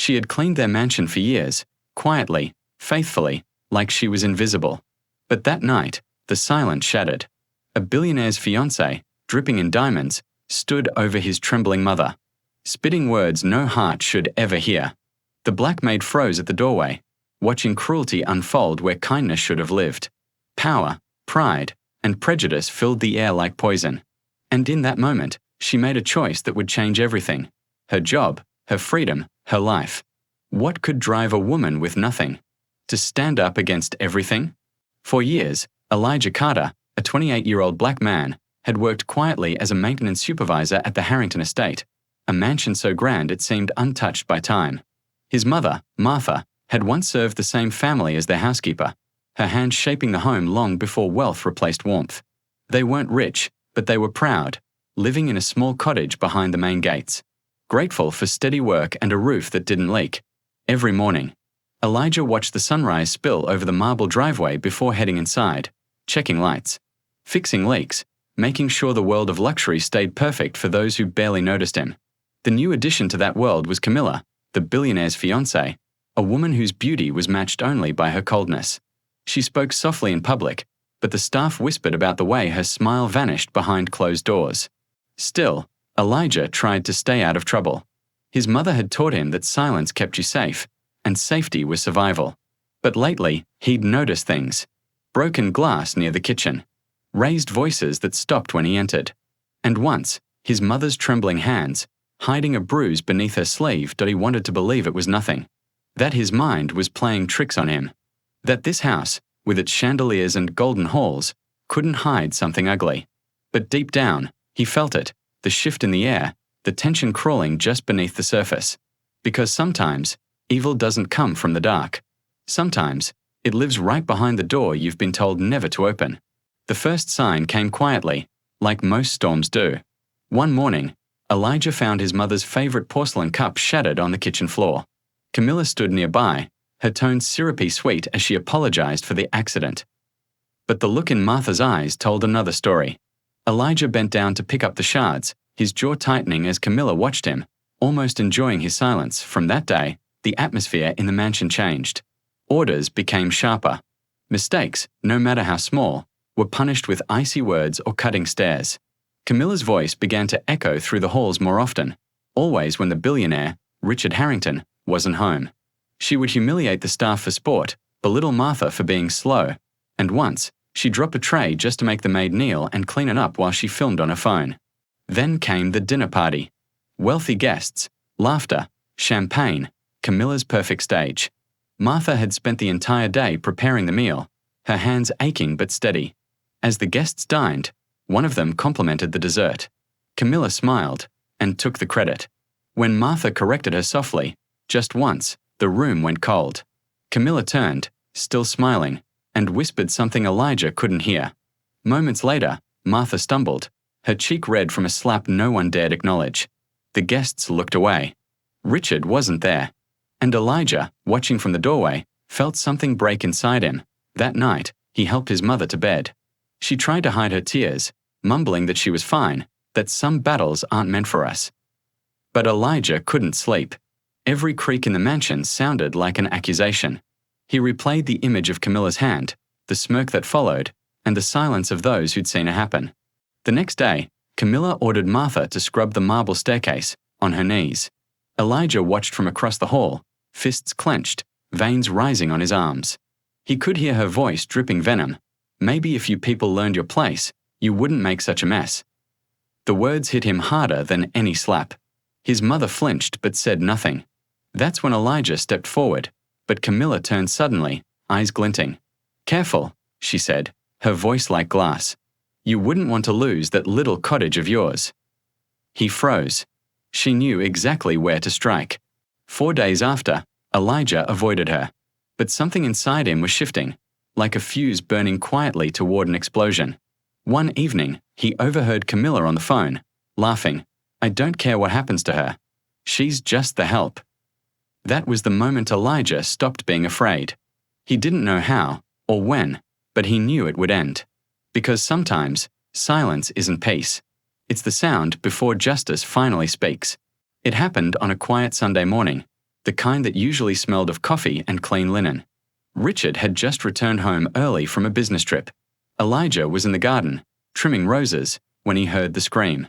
She had cleaned their mansion for years, quietly, faithfully, like she was invisible. But that night, the silence shattered. A billionaire's fiancé, dripping in diamonds, stood over his trembling mother, spitting words no heart should ever hear. The black maid froze at the doorway, watching cruelty unfold where kindness should have lived. Power, pride, and prejudice filled the air like poison. And in that moment, she made a choice that would change everything. Her job, her freedom, her life. What could drive a woman with nothing? To stand up against everything? For years, Elijah Carter, a 28-year-old black man, had worked quietly as a maintenance supervisor at the Harrington estate, a mansion so grand it seemed untouched by time. His mother, Martha, had once served the same family as their housekeeper, her hands shaping the home long before wealth replaced warmth. They weren't rich, but they were proud, living in a small cottage behind the main gates, grateful for steady work and a roof that didn't leak. Every morning, Elijah watched the sunrise spill over the marble driveway before heading inside, checking lights, fixing leaks, making sure the world of luxury stayed perfect for those who barely noticed him. The new addition to that world was Camilla, the billionaire's fiancée, a woman whose beauty was matched only by her coldness. She spoke softly in public, but the staff whispered about the way her smile vanished behind closed doors. Still, Elijah tried to stay out of trouble. His mother had taught him that silence kept you safe, and safety was survival. But lately, he'd noticed things. Broken glass near the kitchen, raised voices that stopped when he entered, and once, his mother's trembling hands, hiding a bruise beneath her sleeve that he wanted to believe it was nothing. That his mind was playing tricks on him. That this house, with its chandeliers and golden halls, couldn't hide something ugly. But deep down, he felt it, the shift in the air, the tension crawling just beneath the surface. Because sometimes, evil doesn't come from the dark. Sometimes, it lives right behind the door you've been told never to open. The first sign came quietly, like most storms do. One morning, Elijah found his mother's favorite porcelain cup shattered on the kitchen floor. Camilla stood nearby, her tone syrupy sweet as she apologized for the accident. But the look in Martha's eyes told another story. Elijah bent down to pick up the shards, his jaw tightening as Camilla watched him, almost enjoying his silence. From that day, the atmosphere in the mansion changed. Orders became sharper. Mistakes, no matter how small, were punished with icy words or cutting stares. Camilla's voice began to echo through the halls more often, always when the billionaire, Richard Harrington, wasn't home. She would humiliate the staff for sport, belittle Martha for being slow, and once, she dropped a tray just to make the maid kneel and clean it up while she filmed on her phone. Then came the dinner party. Wealthy guests, laughter, champagne, Camilla's perfect stage. Martha had spent the entire day preparing the meal, her hands aching but steady. As the guests dined, one of them complimented the dessert. Camilla smiled and took the credit. When Martha corrected her softly, just once, the room went cold. Camilla turned, still smiling, and whispered something Elijah couldn't hear. Moments later, Martha stumbled, her cheek red from a slap no one dared acknowledge. The guests looked away. Richard wasn't there. And Elijah, watching from the doorway, felt something break inside him. That night, he helped his mother to bed. She tried to hide her tears, mumbling that she was fine, that some battles aren't meant for us. But Elijah couldn't sleep. Every creak in the mansion sounded like an accusation. He replayed the image of Camilla's hand, the smirk that followed, and the silence of those who'd seen it happen. The next day, Camilla ordered Martha to scrub the marble staircase, on her knees. Elijah watched from across the hall, fists clenched, veins rising on his arms. He could hear her voice dripping venom. Maybe if you people learned your place, you wouldn't make such a mess. The words hit him harder than any slap. His mother flinched but said nothing. That's when Elijah stepped forward, but Camilla turned suddenly, eyes glinting. "Careful," she said, her voice like glass. "You wouldn't want to lose that little cottage of yours." He froze. She knew exactly where to strike. 4 days after, Elijah avoided her. But something inside him was shifting, like a fuse burning quietly toward an explosion. One evening, he overheard Camilla on the phone, laughing. "I don't care what happens to her. She's just the help." That was the moment Elijah stopped being afraid. He didn't know how, or when, but he knew it would end. Because sometimes, silence isn't peace. It's the sound before justice finally speaks. It happened on a quiet Sunday morning. the kind that usually smelled of coffee and clean linen. Richard had just returned home early from a business trip. Elijah was in the garden, trimming roses, when he heard the scream.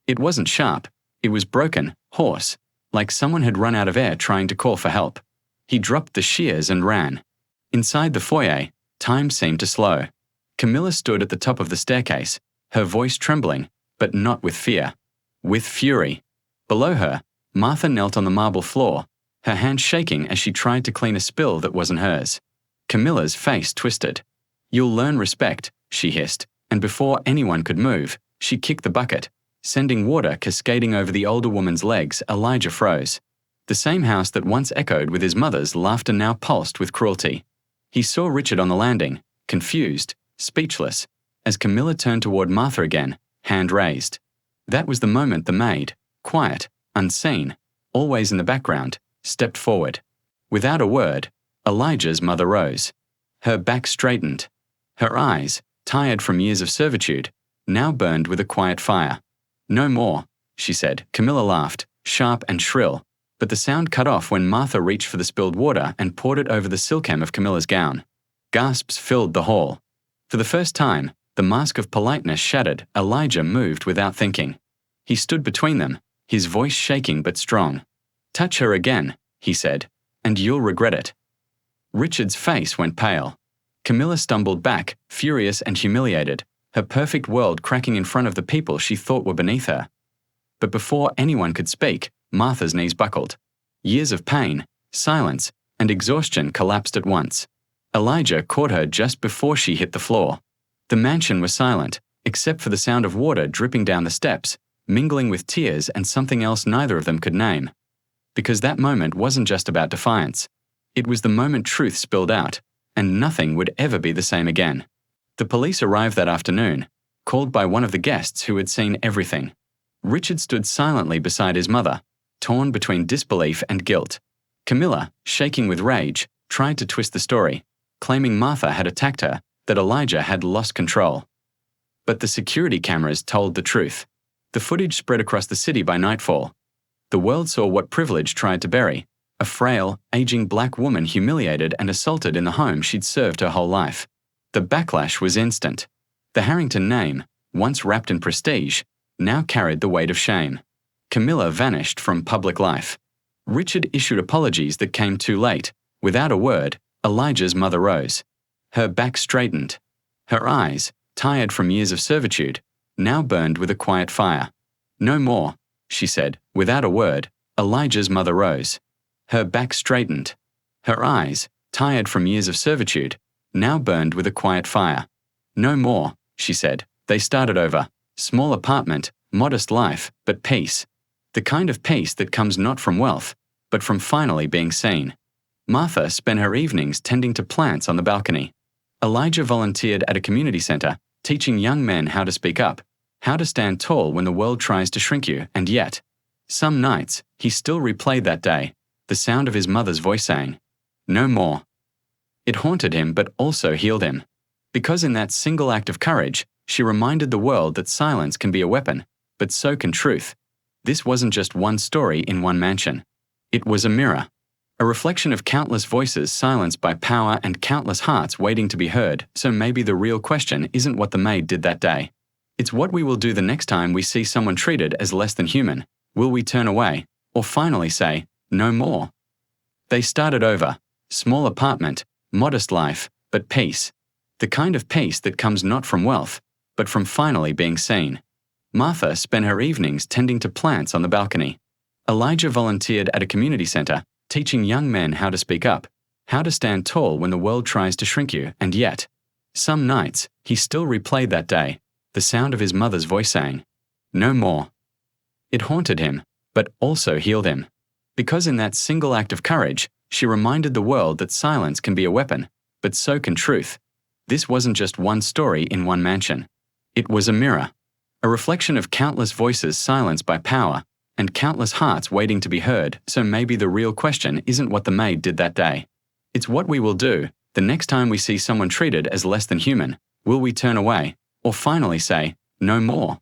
It wasn't sharp, it was broken, hoarse, like someone had run out of air trying to call for help. He dropped the shears and ran. Inside the foyer, time seemed to slow. Camilla stood at the top of the staircase, her voice trembling, but not with fear, with fury. Below her, Martha knelt on the marble floor, her hand shaking as she tried to clean a spill that wasn't hers. Camilla's face twisted. "You'll learn respect," she hissed, and before anyone could move, she kicked the bucket, sending water cascading over the older woman's legs. Elijah froze. The same house that once echoed with his mother's laughter now pulsed with cruelty. He saw Richard on the landing, confused, speechless, as Camilla turned toward Martha again, hand raised. That was the moment the maid, quiet, unseen, always in the background, stepped forward. Without a word, Elijah's mother rose. Her back straightened. Her eyes, tired from years of servitude, now burned with a quiet fire. "No more," she said. Camilla laughed, sharp and shrill, but the sound cut off when Martha reached for the spilled water and poured it over the silk hem of Camilla's gown. Gasps filled the hall. For the first time, the mask of politeness shattered. Elijah moved without thinking. He stood between them, his voice shaking but strong. "Touch her again," he said, "and you'll regret it." Richard's face went pale. Camilla stumbled back, furious and humiliated, her perfect world cracking in front of the people she thought were beneath her. But before anyone could speak, Martha's knees buckled. Years of pain, silence, and exhaustion collapsed at once. Elijah caught her just before she hit the floor. The mansion was silent, except for the sound of water dripping down the steps, mingling with tears and something else neither of them could name. Because that moment wasn't just about defiance. It was the moment truth spilled out, and nothing would ever be the same again. The police arrived that afternoon, called by one of the guests who had seen everything. Richard stood silently beside his mother, torn between disbelief and guilt. Camilla, shaking with rage, tried to twist the story, claiming Martha had attacked her, that Elijah had lost control. But the security cameras told the truth. The footage spread across the city by nightfall. The world saw what privilege tried to bury: a frail, aging black woman humiliated and assaulted in the home she'd served her whole life. The backlash was instant. The Harrington name, once wrapped in prestige, now carried the weight of shame. Camilla vanished from public life. Richard issued apologies that came too late. Without a word, Elijah's mother rose. Her back straightened. Her eyes, tired from years of servitude, now burned with a quiet fire. "No more," she said. Without a word, Elijah's mother rose. Her back straightened. Her eyes, tired from years of servitude, now burned with a quiet fire. "No more," she said. They started over. Small apartment, modest life, but peace. The kind of peace that comes not from wealth, but from finally being seen. Martha spent her evenings tending to plants on the balcony. Elijah volunteered at a community center, teaching young men how to speak up, how to stand tall when the world tries to shrink you, and yet, some nights, he still replayed that day, the sound of his mother's voice saying, "No more." It haunted him but also healed him. Because in that single act of courage, she reminded the world that silence can be a weapon, but so can truth. This wasn't just one story in one mansion. It was a mirror. A reflection of countless voices silenced by power and countless hearts waiting to be heard. So maybe the real question isn't what the maid did that day. It's what we will do the next time we see someone treated as less than human. Will we turn away, or finally say, "No more"? They started over. Small apartment, modest life, but peace. The kind of peace that comes not from wealth, but from finally being seen. Martha spent her evenings tending to plants on the balcony. Elijah volunteered at a community center, teaching young men how to speak up, how to stand tall when the world tries to shrink you, and yet, some nights, he still replayed that day, the sound of his mother's voice saying, "No more." It haunted him, but also healed him. Because in that single act of courage, she reminded the world that silence can be a weapon, but so can truth. This wasn't just one story in one mansion. It was a mirror. A reflection of countless voices silenced by power, and countless hearts waiting to be heard. So maybe the real question isn't what the maid did that day. It's what we will do the next time we see someone treated as less than human. Will we turn away, or finally say, "No more"?